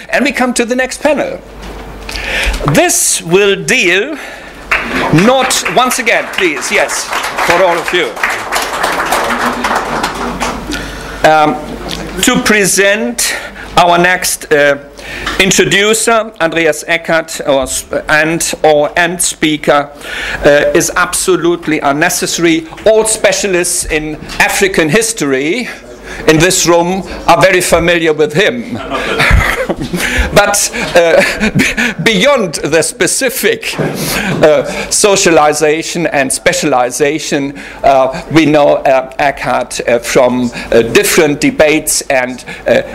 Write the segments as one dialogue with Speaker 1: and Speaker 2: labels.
Speaker 1: and we come to the next panel. This will deal not, once again, please, yes, for all of you. To present our next introducer, Andreas Eckert, and speaker, is absolutely unnecessary. All specialists in African history in this room are very familiar with him. But beyond the specific socialization and specialization, we know Eckert from different debates, and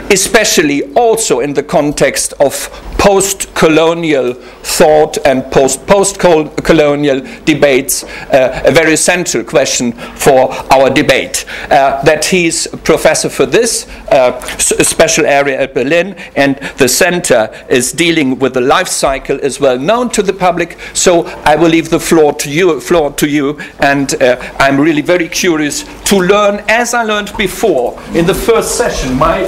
Speaker 1: especially also in the context of post-colonial thought and post-colonial debates, a very central question for our debate. That he's professor for this special area at Berlin, and the center is dealing with the life cycle, is well known to the public. So I will leave the floor to you, and I'm really very curious to learn, as I learned before in the first session. My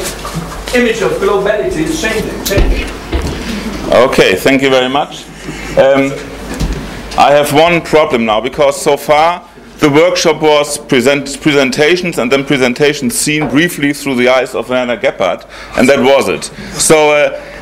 Speaker 1: image of globality is changing.
Speaker 2: Okay, thank you very much. I have one problem now, because so far the workshop was presentations, and then presentations seen briefly through the eyes of Werner Gebhardt, and that was it. So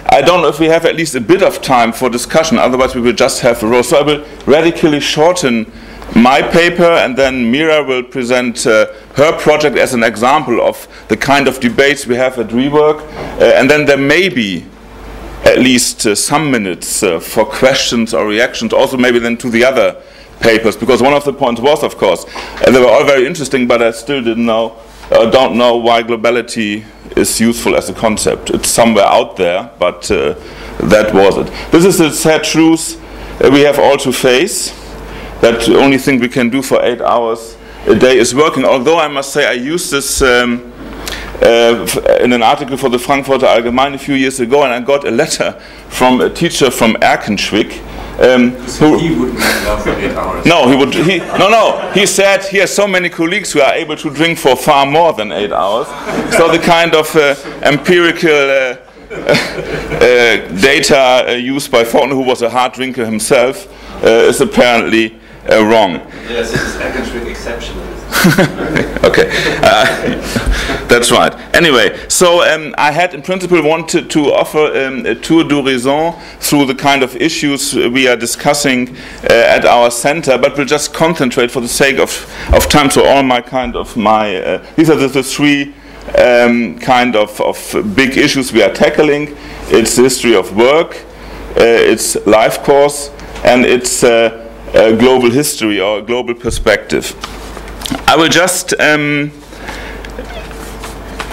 Speaker 2: I don't know if we have at least a bit of time for discussion, otherwise we will just have a row. So I will radically shorten my paper, and then Mira will present her project as an example of the kind of debates we have at Rework, and then there may be at least some minutes for questions or reactions, also maybe then to the other papers, because one of the points was, of course, they were all very interesting, but I still don't know why globality is useful as a concept. It's somewhere out there, but that was it. This is the sad truth we have all to face, that the only thing we can do for 8 hours a day is working. Although I must say I used this in an article for the Frankfurter Allgemeine a few years ago, and I got a letter from a teacher from Erkenschwick.
Speaker 3: So he wouldn't love for 8 hours.
Speaker 2: No, he would. He said he has so many colleagues who are able to drink for far more than 8 hours. So the kind of empirical data used by Faulkner, who was a hard drinker himself, is apparently wrong.
Speaker 3: Yes, this is Erkenschwick exceptional.
Speaker 2: Okay, that's right. Anyway, so I had in principle wanted to offer a tour d'horizon through the kind of issues we are discussing at our center, but we'll just concentrate for the sake of time. So all these are the three kind of big issues we are tackling. It's the history of work, it's life course, and it's global history or global perspective. I will just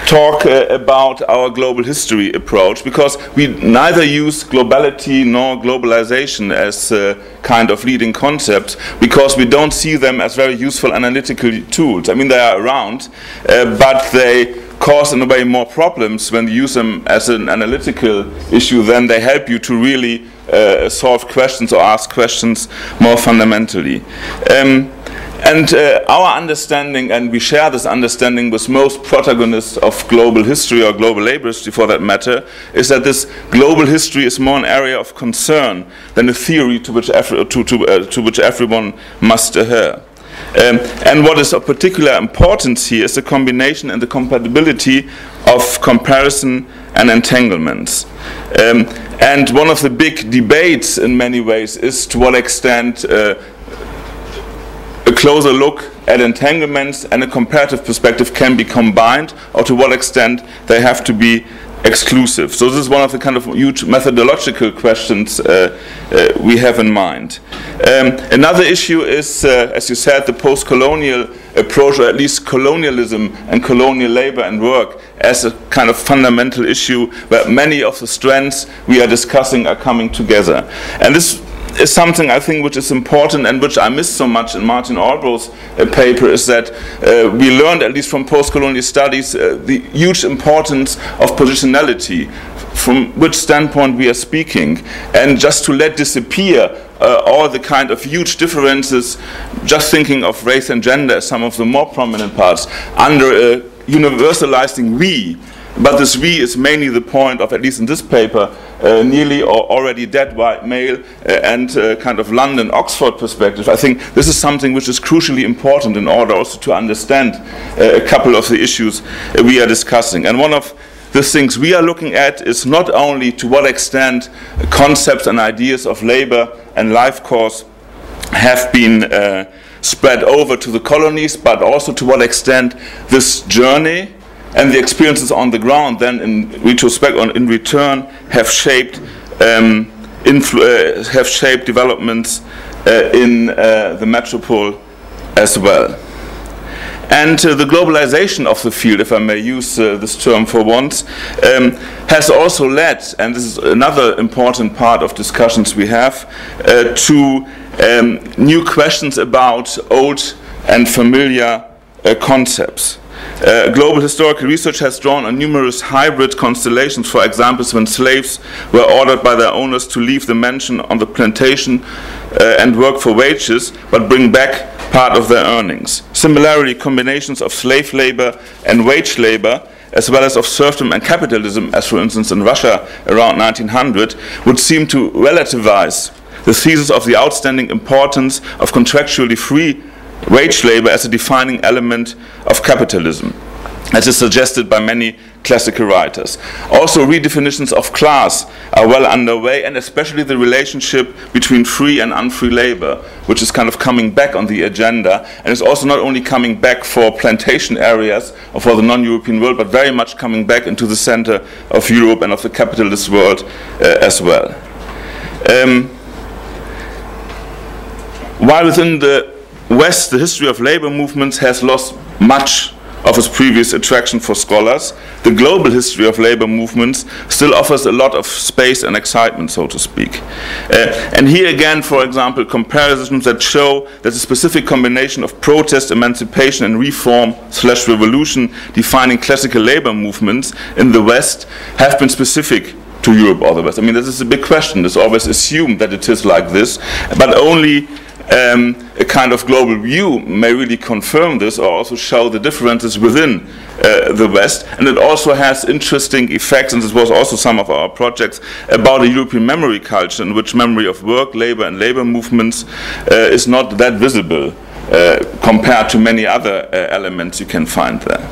Speaker 2: talk about our global history approach, because we neither use globality nor globalization as kind of leading concepts, because we don't see them as very useful analytical tools. I mean, they are around, but they cause in a way more problems when you use them as an analytical issue than they help you to really solve questions or ask questions more fundamentally. And our understanding, and we share this understanding with most protagonists of global history or global labor history for that matter, is that this global history is more an area of concern than a theory to which everyone must adhere. And what is of particular importance here is the combination and the compatibility of comparison and entanglements. And one of the big debates in many ways is to what extent a closer look at entanglements and a comparative perspective can be combined, or to what extent they have to be exclusive. So this is one of the kind of huge methodological questions we have in mind. Another issue is, as you said, the post-colonial approach, or at least colonialism and colonial labor and work as a kind of fundamental issue where many of the strands we are discussing are coming together. And this is something I think which is important, and which I missed so much in Martin Albrough's paper, is that we learned, at least from post-colonial studies, the huge importance of positionality, from which standpoint we are speaking, and just to let disappear all the kind of huge differences, just thinking of race and gender as some of the more prominent parts, under a universalizing we, but this we is mainly the point of, at least in this paper, nearly or already dead white male and kind of London Oxford perspective. I think this is something which is crucially important in order also to understand a couple of the issues we are discussing. And one of the things we are looking at is not only to what extent concepts and ideas of labor and life course have been spread over to the colonies, but also to what extent this journey and the experiences on the ground then in retrospect or in return have shaped developments in the metropole as well. And the globalization of the field, if I may use this term for once, has also led, and this is another important part of discussions we have, to new questions about old and familiar concepts. Global historical research has drawn on numerous hybrid constellations, for example, when slaves were ordered by their owners to leave the mansion on the plantation and work for wages, but bring back part of their earnings. Similarly, combinations of slave labor and wage labor, as well as of serfdom and capitalism, as for instance in Russia around 1900, would seem to relativize the thesis of the outstanding importance of contractually free wage labor as a defining element of capitalism, as is suggested by many classical writers. Also, redefinitions of class are well underway, and especially the relationship between free and unfree labor, which is kind of coming back on the agenda, and is also not only coming back for plantation areas or for the non-European world, but very much coming back into the center of Europe and of the capitalist world as well. While within the West, the history of labor movements has lost much of its previous attraction for scholars, the global history of labor movements still offers a lot of space and excitement, so to speak. And here again, for example, comparisons that show that the specific combination of protest, emancipation, and reform/revolution defining classical labor movements in the West have been specific to Europe or the West. I mean, this is a big question. It's always assumed that it is like this, but only a kind of global view may really confirm this or also show the differences within the West. And it also has interesting effects, and this was also some of our projects, about a European memory culture in which memory of work, labor, and labor movements is not that visible compared to many other elements you can find there.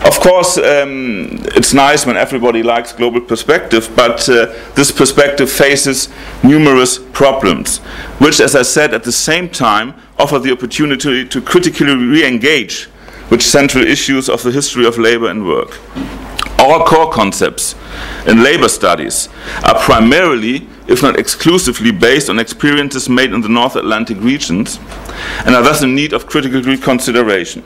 Speaker 2: Of course, it's nice when everybody likes global perspective, but this perspective faces numerous problems, which, as I said, at the same time offer the opportunity to critically re-engage with central issues of the history of labor and work. Our core concepts in labor studies are primarily, if not exclusively, based on experiences made in the North Atlantic regions and are thus in need of critical reconsideration.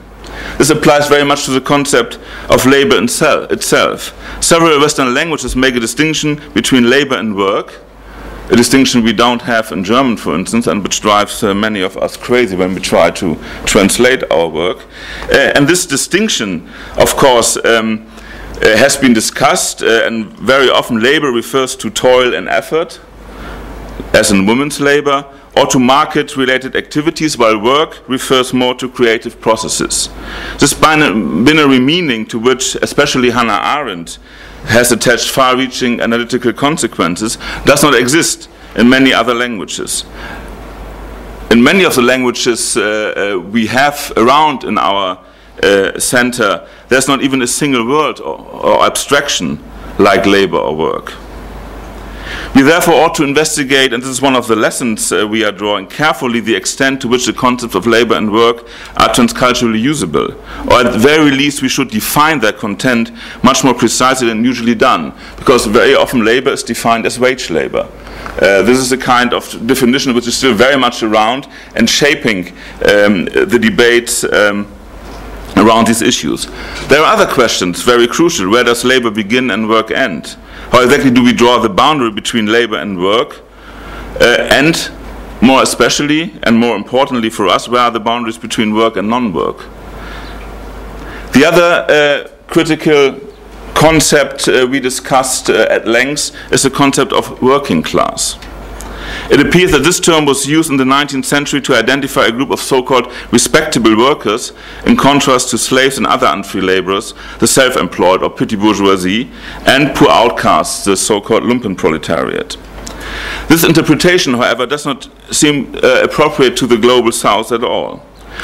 Speaker 2: This applies very much to the concept of labor itself. Several Western languages make a distinction between labor and work, a distinction we don't have in German, for instance, and which drives many of us crazy when we try to translate our work. And this distinction, of course, has been discussed, and very often labor refers to toil and effort, as in women's labor, or to market-related activities, while work refers more to creative processes. This binary meaning, to which especially Hannah Arendt has attached far-reaching analytical consequences, does not exist in many other languages. In many of the languages we have around in our center, there's not even a single word or abstraction like labor or work. We therefore ought to investigate, and this is one of the lessons we are drawing, carefully the extent to which the concepts of labor and work are transculturally usable, or at the very least we should define their content much more precisely than usually done, because very often labor is defined as wage labor. This is a kind of definition which is still very much around and shaping the debates around these issues. There are other questions, very crucial. Where does labor begin and work end? How exactly do we draw the boundary between labor and work? And more especially, and more importantly for us, where are the boundaries between work and non-work? The other critical concept we discussed at length is the concept of working class. It appears that this term was used in the 19th century to identify a group of so-called respectable workers, in contrast to slaves and other unfree laborers, the self-employed or petit bourgeoisie, and poor outcasts, the so-called lumpenproletariat. This interpretation, however, does not seem appropriate to the global south at all.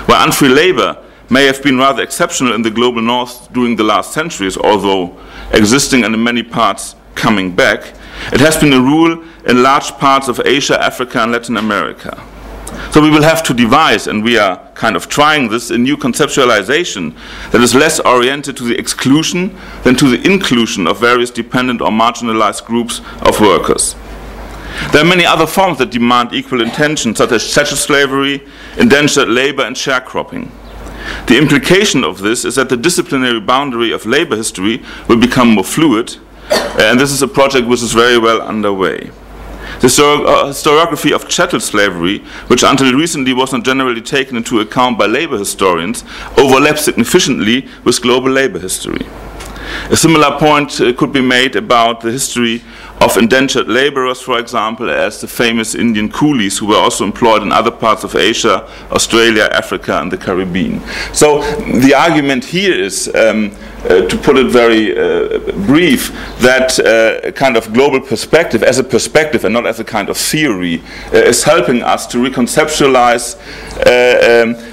Speaker 2: Where unfree labor may have been rather exceptional in the global north during the last centuries, although existing and in many parts coming back, it has been a rule in large parts of Asia, Africa, and Latin America. So we will have to devise, and we are kind of trying this, a new conceptualization that is less oriented to the exclusion than to the inclusion of various dependent or marginalized groups of workers. There are many other forms that demand equal intention, such as chattel slavery, indentured labor, and sharecropping. The implication of this is that the disciplinary boundary of labor history will become more fluid, and this is a project which is very well underway. The historiography of chattel slavery, which until recently was not generally taken into account by labor historians, overlaps significantly with global labor history. A similar point could be made about the history of indentured laborers, for example, as the famous Indian coolies who were also employed in other parts of Asia, Australia, Africa, and the Caribbean. So the argument here is, to put it very brief, that kind of global perspective, as a perspective and not as a kind of theory, is helping us to reconceptualize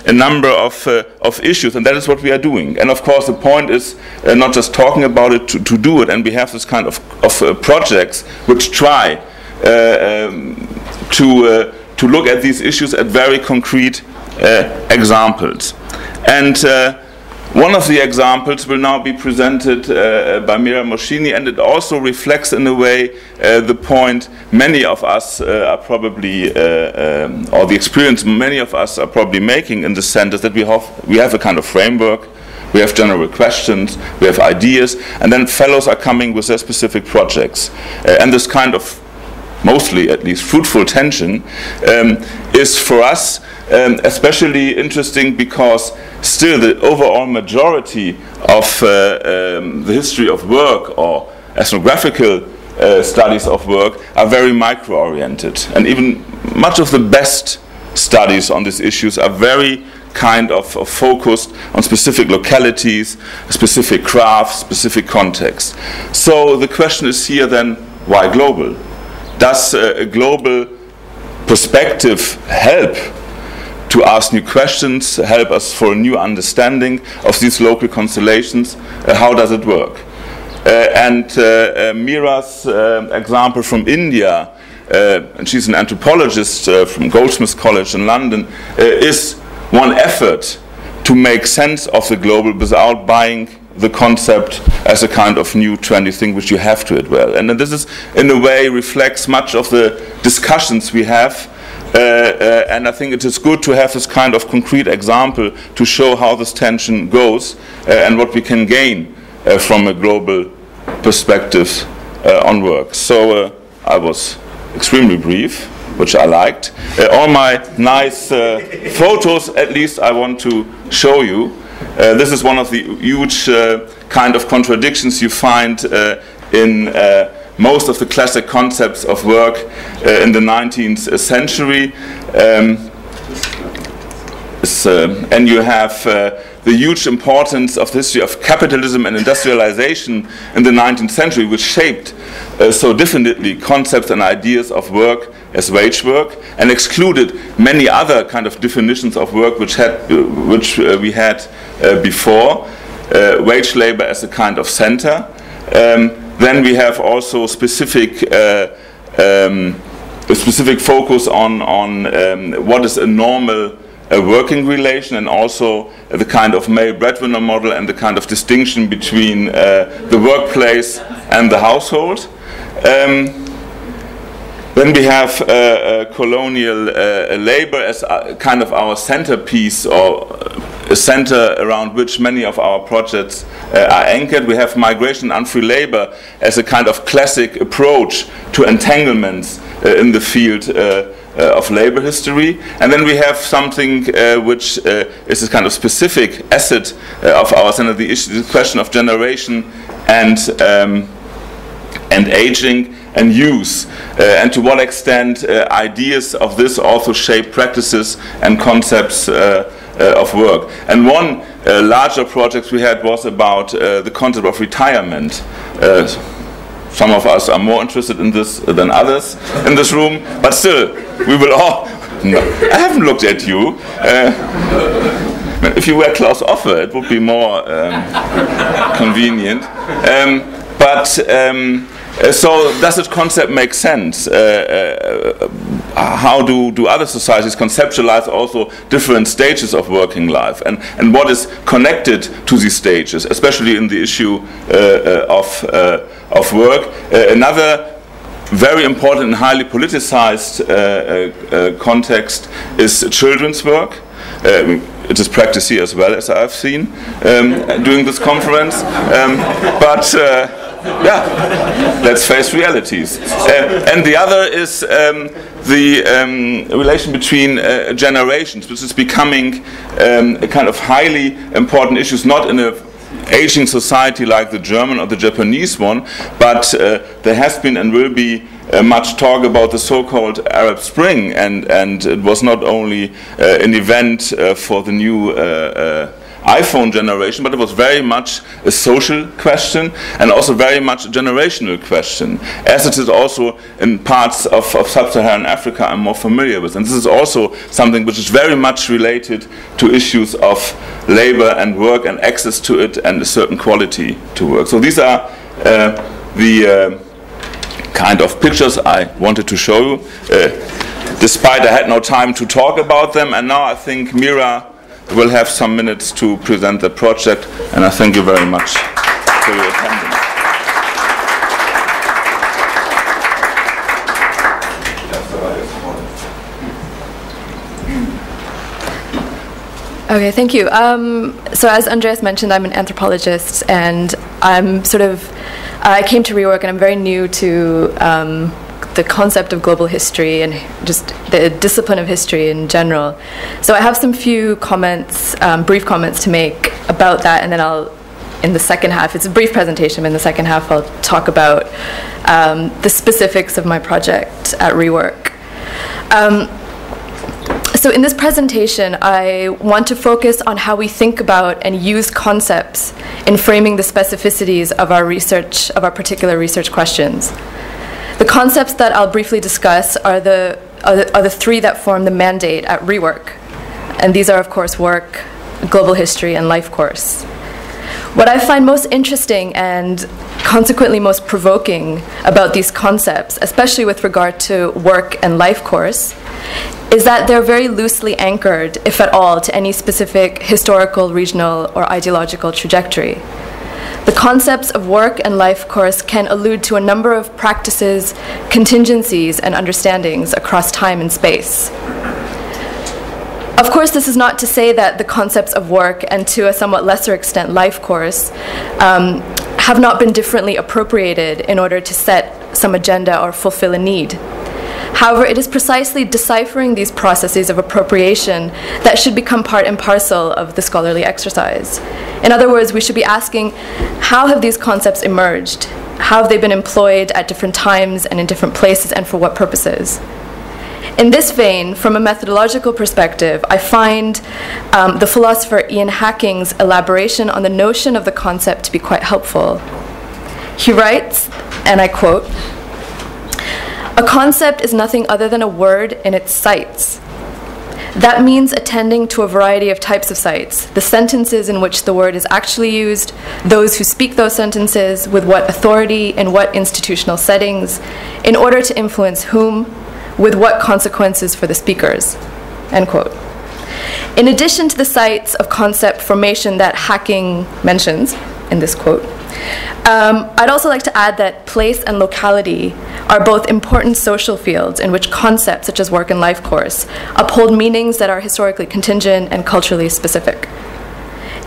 Speaker 2: a number of issues, and that is what we are doing. And of course the point is not just talking about it, to do it, and we have this kind of projects which try to look at these issues at very concrete examples. And one of the examples will now be presented by Mira Mohsini, and it also reflects in a way the point many of us are probably, or the experience many of us are probably making in the centers, that we have a kind of framework, we have general questions, we have ideas, and then fellows are coming with their specific projects. And this kind of, mostly at least, fruitful tension is for us especially interesting because still the overall majority of the history of work or ethnographical studies of work are very micro-oriented. And even much of the best studies on these issues are very kind of focused on specific localities, specific crafts, specific contexts. So the question is here then, why global? Does a global perspective help to ask new questions, help us for a new understanding of these local constellations? How does it work? And Mira's example from India, and she's an anthropologist from Goldsmiths College in London, is one effort to make sense of the global without buying the concept as a kind of new trendy thing which you have to well. And this is, in a way, reflects much of the discussions we have, and I think it is good to have this kind of concrete example to show how this tension goes and what we can gain from a global perspective on work. So I was extremely brief, which I liked. All my nice photos, at least, I want to show you. This is one of the huge kind of contradictions you find in most of the classic concepts of work in the 19th century. And you have the huge importance of the history of capitalism and industrialization in the 19th century, which shaped so differently concepts and ideas of work as wage work, and excluded many other kind of definitions of work which we had before. Wage labor as a kind of center. Then we have also specific focus on what is a normal working relation, and also the kind of male breadwinner model and the kind of distinction between the workplace and the household. Then we have colonial labor as kind of our centerpiece, or a center around which many of our projects are anchored. We have migration and unfree labor as a kind of classic approach to entanglements in the field of labor history. And then we have something which is a kind of specific asset of our center, the question of generation and aging, and use, and to what extent ideas of this also shape practices and concepts of work. And one larger project we had was about the concept of retirement. Some of us are more interested in this than others in this room, but still, we will all... No, I haven't looked at you. If you were Klaus Offe, it would be more convenient. So does this concept make sense? How do other societies conceptualize also different stages of working life, and what is connected to these stages, especially in the issue of work? Another very important and highly politicized context is children's work. It is practiced here as well, as I've seen during this conference. Yeah, let's face realities. And the other is the relation between generations, which is becoming a kind of highly important issue, not in a aging society like the German or the Japanese one, but there has been and will be much talk about the so-called Arab Spring, and it was not only an event for the new iPhone generation, but it was very much a social question and also very much a generational question, as it is also in parts of sub-Saharan Africa I'm more familiar with. And this is also something which is very much related to issues of labor and work and access to it and a certain quality to work. So these are the kind of pictures I wanted to show you, despite I had no time to talk about them. And now I think Mira will have some minutes to present the project, and I thank you very much for your attendance.
Speaker 4: Okay, thank you. So as Andreas mentioned, I'm an anthropologist, and I'm I came to Rework, and I'm very new to the concept of global history and just the discipline of history in general. So I have some few comments, brief comments to make about that, and then in the second half, it's a brief presentation, but in the second half I'll talk about the specifics of my project at Rework. So in this presentation, I want to focus on how we think about and use concepts in framing the specificities of our research, of our particular research questions. The concepts that I'll briefly discuss are the three that form the mandate at Rework. And these are, of course, work, global history, and life course. What I find most interesting and consequently most provoking about these concepts, especially with regard to work and life course, is that they're very loosely anchored, if at all, to any specific historical, regional, or ideological trajectory. The concepts of work and life course can allude to a number of practices, contingencies, and understandings across time and space. Of course, this is not to say that the concepts of work, and to a somewhat lesser extent life course, have not been differently appropriated in order to set some agenda or fulfill a need. However, it is precisely deciphering these processes of appropriation that should become part and parcel of the scholarly exercise. In other words, we should be asking, how have these concepts emerged? How have they been employed at different times and in different places, and for what purposes? In this vein, from a methodological perspective, I find the philosopher Ian Hacking's elaboration on the notion of the concept to be quite helpful. He writes, and I quote, "A concept is nothing other than a word in its sites. That means attending to a variety of types of sites, the sentences in which the word is actually used, those who speak those sentences, with what authority, in what institutional settings, in order to influence whom, with what consequences for the speakers." End quote. In addition to the sites of concept formation that Hacking mentions in this quote, I'd also like to add that place and locality are both important social fields in which concepts such as work and life course uphold meanings that are historically contingent and culturally specific.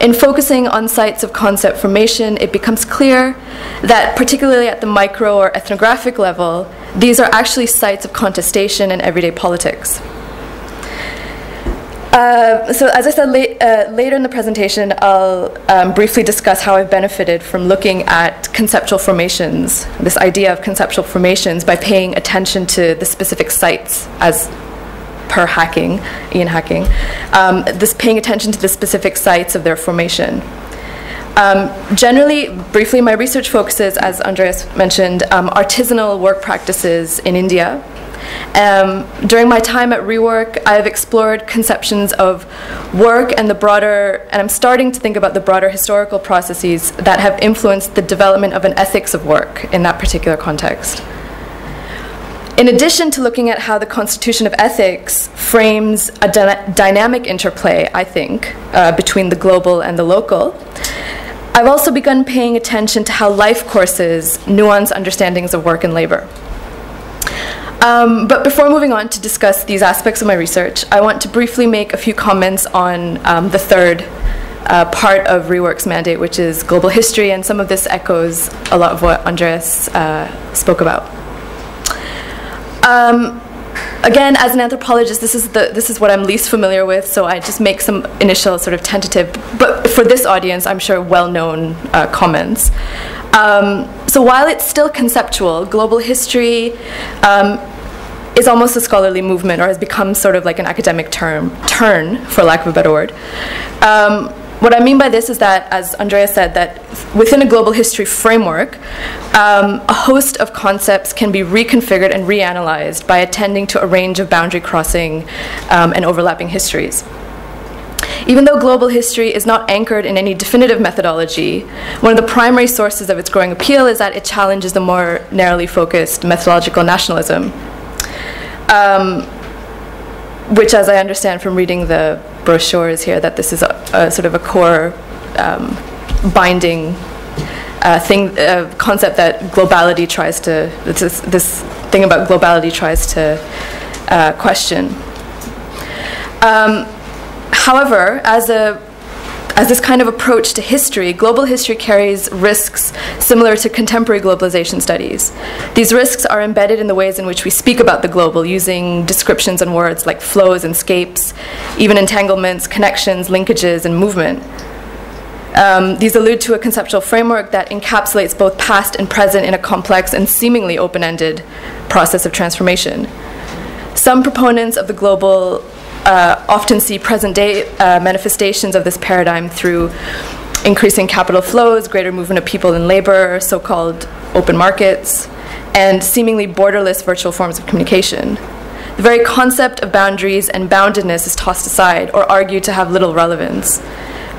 Speaker 4: In focusing on sites of concept formation, it becomes clear that, particularly at the micro or ethnographic level, these are actually sites of contestation in everyday politics. So as I said later in the presentation, I'll briefly discuss how I've benefited from looking at conceptual formations, this idea of conceptual formations, by paying attention to the specific sites as per Ian Hacking, this paying attention to the specific sites of their formation. Generally, briefly, my research focuses, as Andreas mentioned, artisanal work practices in India. During my time at Rework, I've explored conceptions of work and I'm starting to think about the broader historical processes that have influenced the development of an ethics of work in that particular context. In addition to looking at how the constitution of ethics frames a dynamic interplay, I think, between the global and the local, I've also begun paying attention to how life courses nuance understandings of work and labor. But before moving on to discuss these aspects of my research, I want to briefly make a few comments on the third part of Rework's mandate, which is global history, and some of this echoes a lot of what Andreas spoke about. Again, as an anthropologist, this is what I'm least familiar with, so I just make some initial sort of tentative, but for this audience, I'm sure well-known comments. So while it's still conceptual, global history is almost a scholarly movement, or has become sort of like an academic turn, for lack of a better word. What I mean by this is that, as Andreas said, that within a global history framework, a host of concepts can be reconfigured and reanalyzed by attending to a range of boundary crossing and overlapping histories. Even though global history is not anchored in any definitive methodology, one of the primary sources of its growing appeal is that it challenges the more narrowly focused methodological nationalism, which, as I understand from reading the brochures here, that this is a sort of a core binding concept that globality tries to, this thing about globality tries to question. However, as this kind of approach to history, global history carries risks similar to contemporary globalization studies. These risks are embedded in the ways in which we speak about the global, using descriptions and words like flows and scapes, even entanglements, connections, linkages, and movement. These allude to a conceptual framework that encapsulates both past and present in a complex and seemingly open-ended process of transformation. Some proponents of the global often see present-day manifestations of this paradigm through increasing capital flows, greater movement of people and labor, so-called open markets, and seemingly borderless virtual forms of communication. The very concept of boundaries and boundedness is tossed aside or argued to have little relevance,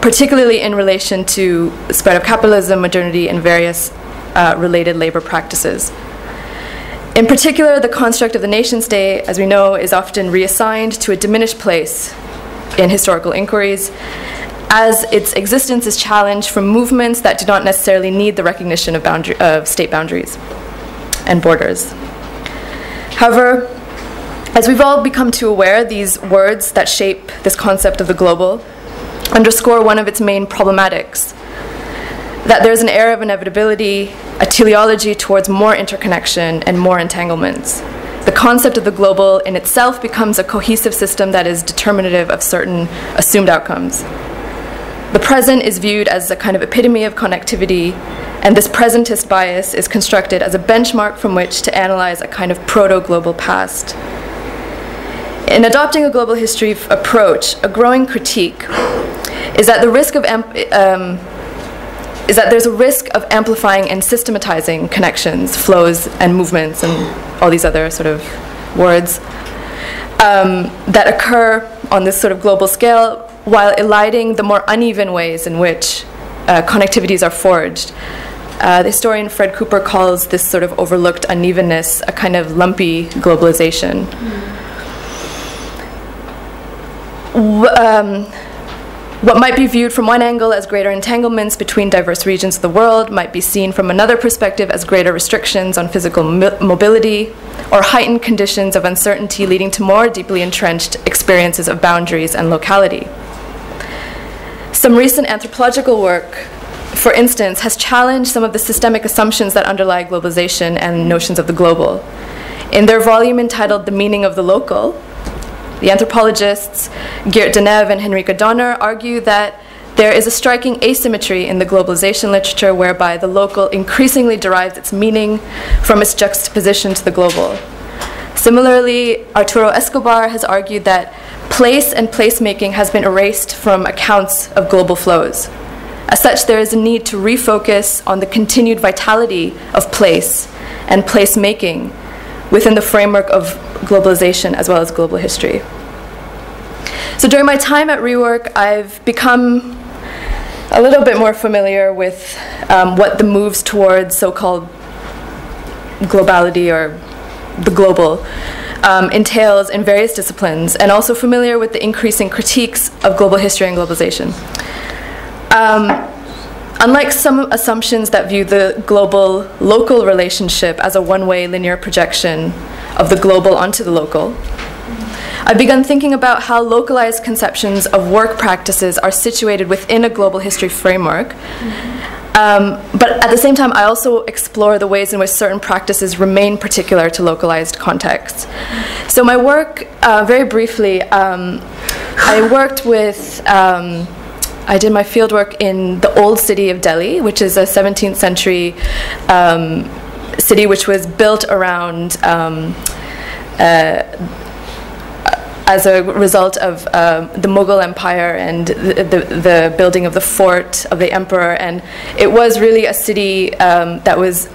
Speaker 4: particularly in relation to the spread of capitalism, modernity, and various related labor practices. In particular, the construct of the nation-state, as we know, is often reassigned to a diminished place in historical inquiries, as its existence is challenged from movements that do not necessarily need the recognition of state boundaries and borders. However, as we've all become too aware, these words that shape this concept of the global underscore one of its main problematics, that there's an air of inevitability, a teleology towards more interconnection and more entanglements. The concept of the global in itself becomes a cohesive system that is determinative of certain assumed outcomes. The present is viewed as a kind of epitome of connectivity, and this presentist bias is constructed as a benchmark from which to analyze a kind of proto-global past. In adopting a global history approach, a growing critique is that there's a risk of amplifying and systematizing connections, flows, and movements, and all these other sort of words that occur on this sort of global scale, while eliding the more uneven ways in which connectivities are forged. The historian Fred Cooper calls this sort of overlooked unevenness a kind of lumpy globalization. What might be viewed from one angle as greater entanglements between diverse regions of the world might be seen from another perspective as greater restrictions on physical mobility, or heightened conditions of uncertainty leading to more deeply entrenched experiences of boundaries and locality. Some recent anthropological work, for instance, has challenged some of the systemic assumptions that underlie globalization and notions of the global. In their volume entitled "The Meaning of the Local," The anthropologists Geert Deneuve and Henrike Donner argue that there is a striking asymmetry in the globalization literature whereby the local increasingly derives its meaning from its juxtaposition to the global. Similarly, Arturo Escobar has argued that place and placemaking has been erased from accounts of global flows. As such, there is a need to refocus on the continued vitality of place and placemaking within the framework of globalization as well as global history. So during my time at Rework, I've become a little bit more familiar with what the moves towards so-called globality or the global entails in various disciplines, and also familiar with the increasing critiques of global history and globalization. Unlike some assumptions that view the global-local relationship as a one-way linear projection of the global onto the local, I've begun thinking about how localized conceptions of work practices are situated within a global history framework. But at the same time, I also explore the ways in which certain practices remain particular to localized contexts. So my work, very briefly, I worked with, I did my fieldwork in the old city of Delhi, which is a 17th century city which was built around as a result of the Mughal Empire and the building of the fort of the emperor. And it was really a city that was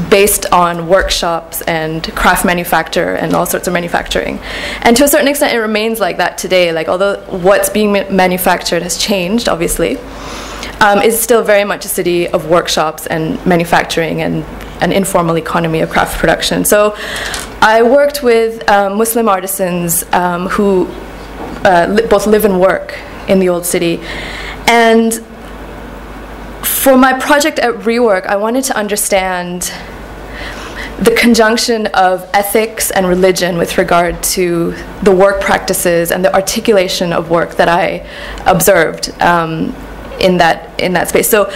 Speaker 4: based on workshops and craft manufacture and all sorts of manufacturing. And to a certain extent, it remains like that today. Like, although what's being manufactured has changed, obviously, it's still very much a city of workshops and manufacturing and an informal economy of craft production. So I worked with Muslim artisans who both live and work in the old city. And for my project at Rework, I wanted to understand the conjunction of ethics and religion with regard to the work practices and the articulation of work that I observed in that space. So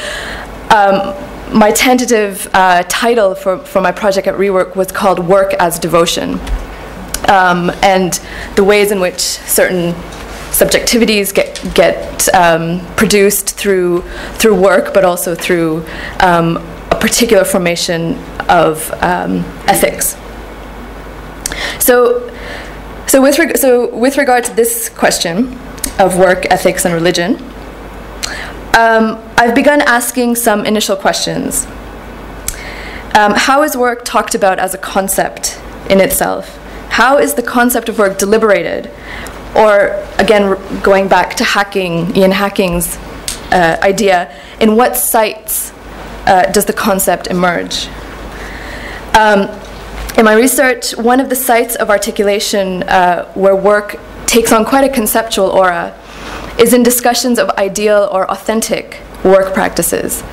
Speaker 4: my tentative title for my project at Rework was called Work as Devotion, and the ways in which certain subjectivities get produced through work, but also through a particular formation of ethics. So with regard to this question of work, ethics, and religion, I've begun asking some initial questions. How is work talked about as a concept in itself? How is the concept of work deliberated? Or, again, going back to Ian Hacking's idea, in what sites does the concept emerge? In my research, one of the sites of articulation where work takes on quite a conceptual aura is in discussions of ideal or authentic work practices.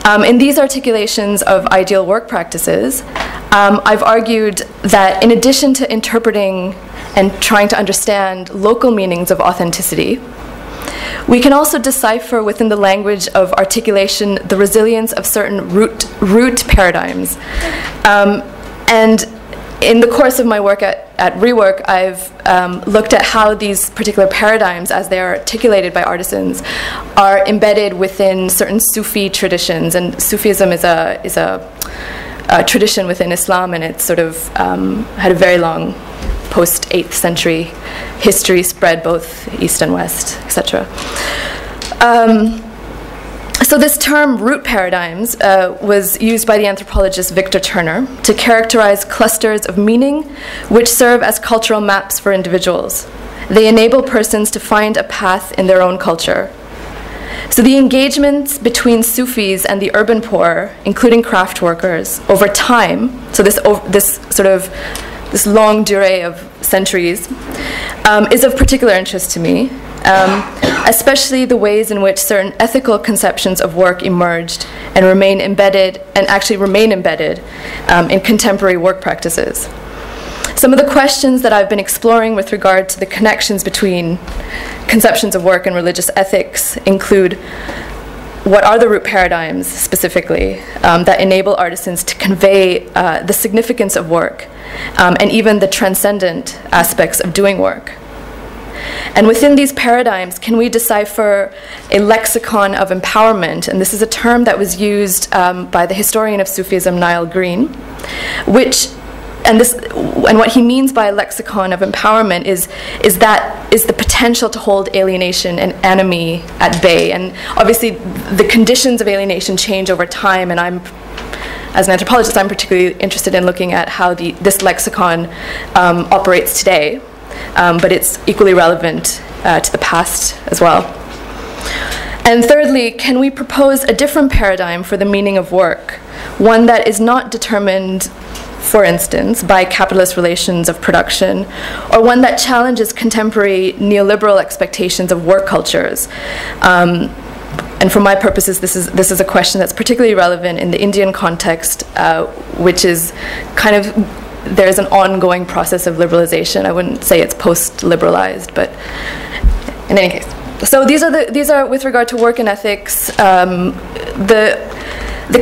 Speaker 4: In these articulations of ideal work practices, I've argued that in addition to interpreting and trying to understand local meanings of authenticity, we can also decipher within the language of articulation the resilience of certain root paradigms. And in the course of my work at Rework, I've looked at how these particular paradigms, as they are articulated by artisans, are embedded within certain Sufi traditions. And Sufism is a tradition within Islam, and it's sort of had a very long post-8th century history, spread both east and west, etc. So this term, root paradigms, was used by the anthropologist Victor Turner to characterize clusters of meaning which serve as cultural maps for individuals. They enable persons to find a path in their own culture. So the engagements between Sufis and the urban poor, including craft workers, over time, so this long durée of centuries, is of particular interest to me. Especially the ways in which certain ethical conceptions of work emerged and remain embedded in contemporary work practices. Some of the questions that I've been exploring with regard to the connections between conceptions of work and religious ethics include what are the root paradigms specifically that enable artisans to convey the significance of work and even the transcendent aspects of doing work? And within these paradigms, can we decipher a lexicon of empowerment? And this is a term that was used by the historian of Sufism, Niall Green, and what he means by a lexicon of empowerment is the potential to hold alienation and enemy at bay. And obviously, the conditions of alienation change over time, and as an anthropologist, I'm particularly interested in looking at how this lexicon operates today. But it's equally relevant to the past as well. And thirdly, can we propose a different paradigm for the meaning of work, one that is not determined, for instance, by capitalist relations of production, or one that challenges contemporary neoliberal expectations of work cultures? And for my purposes, this is a question that's particularly relevant in the Indian context, which is kind of, there's an ongoing process of liberalization. I wouldn't say it's post-liberalized, but in any case. So these are with regard to work and ethics, the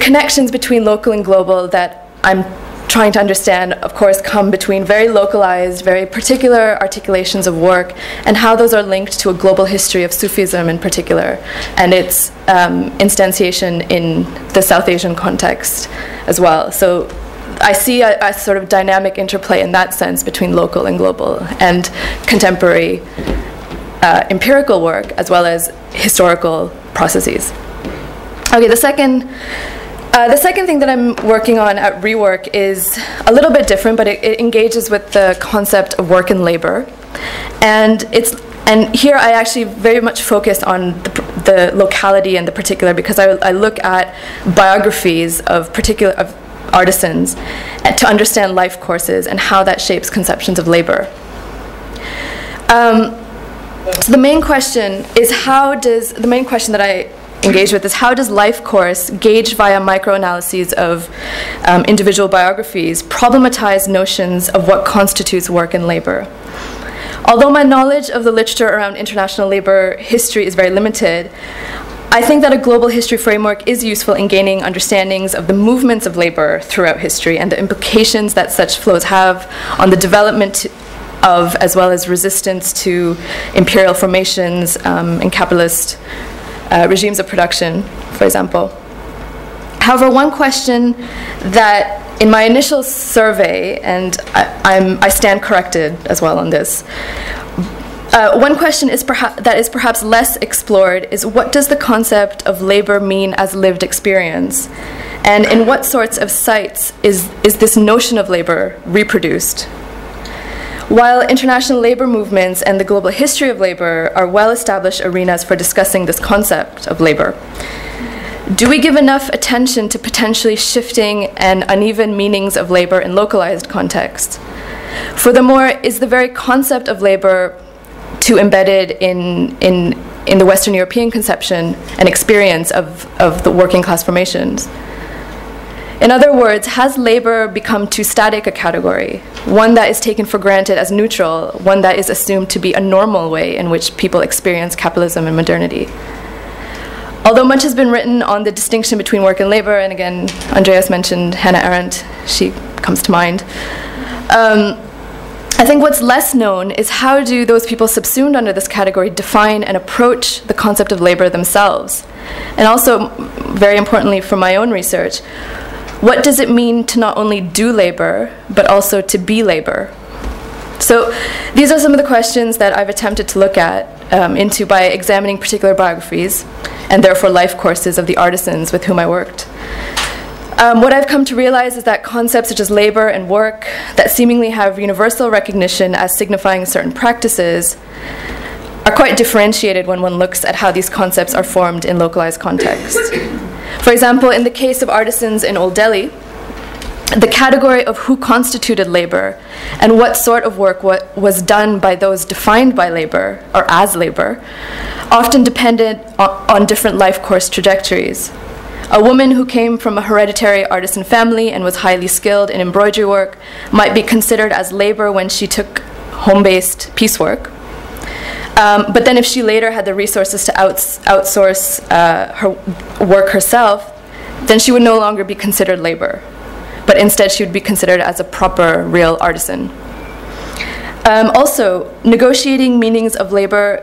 Speaker 4: connections between local and global that I'm trying to understand, of course, come between very localized, very particular articulations of work and how those are linked to a global history of Sufism in particular and its instantiation in the South Asian context as well. So I see a sort of dynamic interplay in that sense between local and global and contemporary empirical work as well as historical processes. Okay, the second thing that I'm working on at Rework is a little bit different, but it engages with the concept of work and labor. And here I actually very much focus on the locality and the particular, because I look at biographies of artisans to understand life courses and how that shapes conceptions of labor. So the main question that I engage with is how does life course, gauged via microanalyses of individual biographies, problematize notions of what constitutes work and labor? Although my knowledge of the literature around international labor history is very limited, I think that a global history framework is useful in gaining understandings of the movements of labor throughout history and the implications that such flows have on the development of, as well as resistance to imperial formations and capitalist regimes of production, for example. However, one question that in my initial survey, and I stand corrected as well on this, one question that is perhaps less explored is, what does the concept of labor mean as lived experience? And in what sorts of sites is this notion of labor reproduced? While international labor movements and the global history of labor are well-established arenas for discussing this concept of labor, do we give enough attention to potentially shifting and uneven meanings of labor in localized contexts? Furthermore, is the very concept of labor too embedded in the Western European conception and experience of the working class formations? In other words, has labor become too static a category, one that is taken for granted as neutral, one that is assumed to be a normal way in which people experience capitalism and modernity? Although much has been written on the distinction between work and labor, and again, Andreas mentioned Hannah Arendt, she comes to mind, I think what's less known is how do those people subsumed under this category define and approach the concept of labor themselves? And also, very importantly for my own research, what does it mean to not only do labor, but also to be labor? So these are some of the questions that I've attempted to look into by examining particular biographies, and therefore life courses of the artisans with whom I worked. What I've come to realize is that concepts such as labor and work that seemingly have universal recognition as signifying certain practices are quite differentiated when one looks at how these concepts are formed in localized contexts. For example, in the case of artisans in Old Delhi, the category of who constituted labor and what sort of work was done by those defined by labor, or as labor, often depended on different life course trajectories. A woman who came from a hereditary artisan family and was highly skilled in embroidery work might be considered as labor when she took home-based piecework. But then if she later had the resources to outsource her work herself, then she would no longer be considered labor, but instead she would be considered as a proper, real artisan. Also, negotiating meanings of labor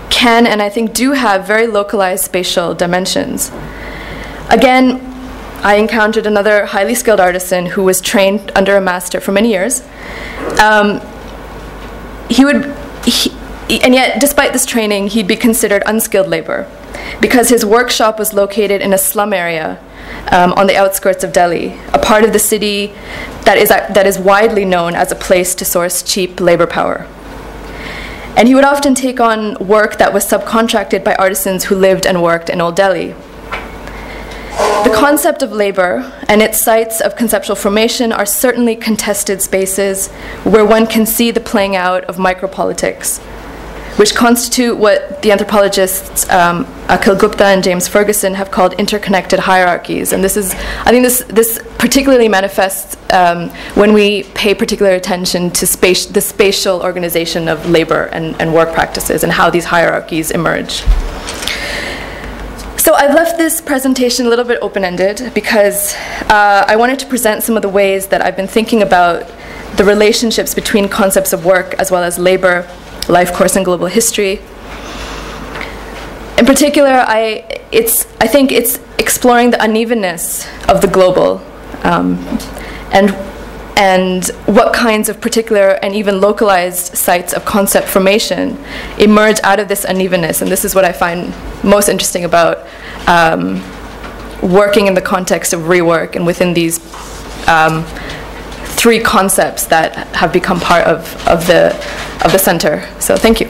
Speaker 4: can, and I think do have, very localized spatial dimensions. Again, I encountered another highly skilled artisan who was trained under a master for many years. And yet, despite this training, he'd be considered unskilled labor because his workshop was located in a slum area on the outskirts of Delhi, a part of the city that is widely known as a place to source cheap labor power. And he would often take on work that was subcontracted by artisans who lived and worked in Old Delhi. The concept of labor and its sites of conceptual formation are certainly contested spaces where one can see the playing out of micropolitics, which constitute what the anthropologists Akhil Gupta and James Ferguson have called interconnected hierarchies. And this is, I think this particularly manifests when we pay particular attention to the spatial organization of labor and work practices and how these hierarchies emerge. So I've left this presentation a little bit open-ended because I wanted to present some of the ways that I've been thinking about the relationships between concepts of work as well as labor, life course, and global history. In particular, I think it's exploring the unevenness of the global and what kinds of particular and even localized sites of concept formation emerge out of this unevenness. And this is what I find most interesting about working in the context of rework and within these three concepts that have become part of the center. So thank you.